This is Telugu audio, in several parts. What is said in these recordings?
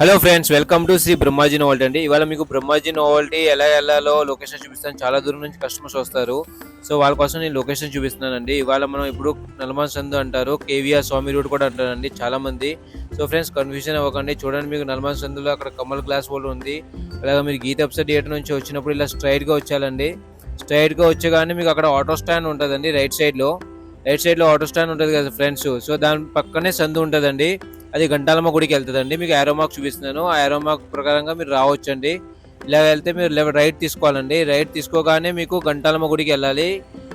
Hello friends, welcome to Sri Brahmaji novelty అండి. ఇవాళ మీకు బ్రహ్మాజీ నోవల్టీ ఎలా వెళ్ళాలో లొకేషన్ చూపిస్తాను. చాలా దూరం నుంచి కస్టమర్స్ వస్తారు. సో వాళ్ళ కోసం నేను లొకేషన్ చూపిస్తున్నానండి. ఇవాళ మనం ఇప్పుడు నల్మాన్ సందు అంటారు, కేవీఆర్ స్వామి రోడ్ కూడా అంటారండి చాలా మంది. సో ఫ్రెండ్స్, కన్ఫ్యూజన్ అవ్వకండి. చూడండి, మీకు నల్మాన్ సందులో అక్కడ కమల్ గ్లాస్ వరల్డ్ ఉంది. అలాగే మీరు గీత అప్సర్ థియేటర్ నుంచి వచ్చినప్పుడు ఇలా స్ట్రైట్గా వచ్చాలండి. స్ట్రైట్గా వచ్చేగానే మీకు అక్కడ ఆటో స్టాండ్ ఉంటుందండి. రైట్ సైడ్లో ఆటో స్టాండ్ ఉంటుంది కదా ఫ్రెండ్స్. సో దాని పక్కనే సందు ఉంటుందండి. అది గంటాలమ్మ గుడికి వెళ్తుందండి. మీకు యారో మార్క్ చూపిస్తున్నాను. ఆ యారో మార్క్ ప్రకారంగా మీరు రావచ్చండి. ఇలా వెళ్తే మీరు రైట్ తీసుకోవాలండి. రైట్ తీసుకోగానే మీకు గంటాలమ్మ గుడికి వెళ్ళాలి.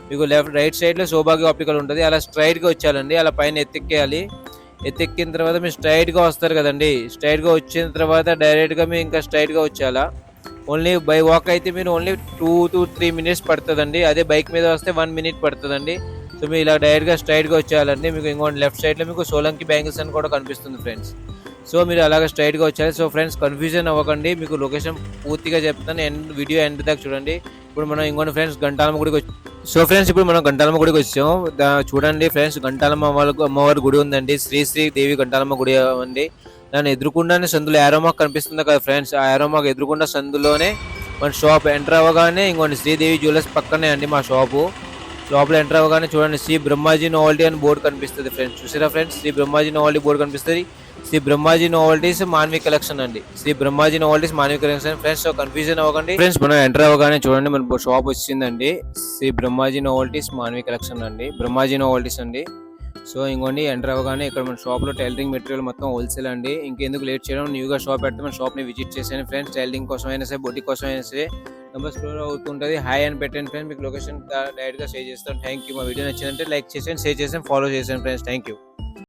మీకు రైట్ సైడ్లో సౌభాగ్య ఆప్టికల్ ఉంటుంది. అలా స్ట్రైట్గా వచ్చాలండి. అలా పైన ఎత్తెక్కేయాలి. ఎత్తెక్కిన తర్వాత మీరు స్ట్రైట్గా వస్తారు కదండి. స్ట్రైట్గా వచ్చిన తర్వాత డైరెక్ట్గా మీరు ఇంకా స్ట్రైట్గా వచ్చేయాలా. ఓన్లీ బై వాక్ అయితే మీరు ఓన్లీ 2 to 3 minutes పడుతుందండి. అదే బైక్ మీద వస్తే 1 minute పడుతుందండి. సో మీరు ఇలా డైరెక్ట్గా స్ట్రైట్గా వచ్చేయాలండి. మీకు ఇంకోటి లెఫ్ట్ సైడ్లో మీకు సోలంకి బ్యాంగిల్స్ అని కూడా కనిపిస్తుంది ఫ్రెండ్స్. సో మీరు అలాగే స్ట్రైట్గా వచ్చేయాలి. సో ఫ్రెండ్స్, కన్ఫ్యూజన్ అవ్వకండి. మీకు లొకేషన్ పూర్తిగా చెప్తాను. వీడియో ఎండ్ దాకా చూడండి. ఇప్పుడు మనం ఇంకోటి ఫ్రెండ్స్ గంటాలమ్మ గుడికి వచ్చి ఇప్పుడు మనం గంటాలమ్మ గుడికి వచ్చాము. చూడండి ఫ్రెండ్స్, గంటాలమ్మ అమ్మవారి గుడి ఉందండి. శ్రీ దేవి గంటాలమ్మ గుడి అండి. దాన్ని ఎదురుకుండానే సందులో యారోమాక్ కనిపిస్తుంది కదా ఫ్రెండ్స్. ఆ యారోమాక్ ఎదురుకుండా సందులోనే మన షాప్ ఎంటర్ అవ్వగానే ఇంకోటి శ్రీదేవి జ్యువెలర్స్ పక్కనే అండి మా షాపు. లోపల ఎంటర్ అవ్వగానే చూడండి, శ్రీ బ్రహ్మాజీ నోవల్టీ అని బోర్డు కనిపిస్తుంది ఫ్రెండ్స్. చూసారా friends, Shri Brahmaji novelty board కనిపిస్తుంది. శ్రీ బ్రహ్మాజీ నోవల్టీస్ మాన్వి కలెక్షన్ అండి. Shri Brahmaji novelties Manvi collection friends. So confusion అవ్వకండి ఫ్రెండ్స్. మనం ఎంటర్ అవ్వగానే చూడండి, మన షాప్ వచ్చిందండి. శ్రీ బ్రహ్మాజీ నోవల్టీస్ మాన్వి కలెక్షన్ అండి, బ్రహ్మాజీ నోవల్టీస్ అండి. సో ఇంకోండి, ఎంటర్ అవ్వగానే ఇక్కడ మన షాప్లో టైలరింగ్ మెటీరియల్ మొత్తం హోల్సేల్ అండి. ఇంకెందుకు లేట్ చేయడం, న్యూగా షాప్ పెడితే మన షాప్ని విజిట్ చేసాను ఫ్రెండ్స్. టైలరింగ్ కోసం అయినా సరే, బొటిక్ కోసం అయినా సరే నెంబర్ స్క్రోల్ అవుతుంటుంది. హాయ్ అని పెట్టండి ఫ్రెండ్స్. మీకు లొకేషన్ డైరెక్ట్గా షేర్ చేస్తాను. Thank you. మా వీడియో నచ్చిందంటే లైక్ చేసాను, షేర్ చేసాను, ఫాలో చేసాను ఫ్రెండ్స్. Thank you.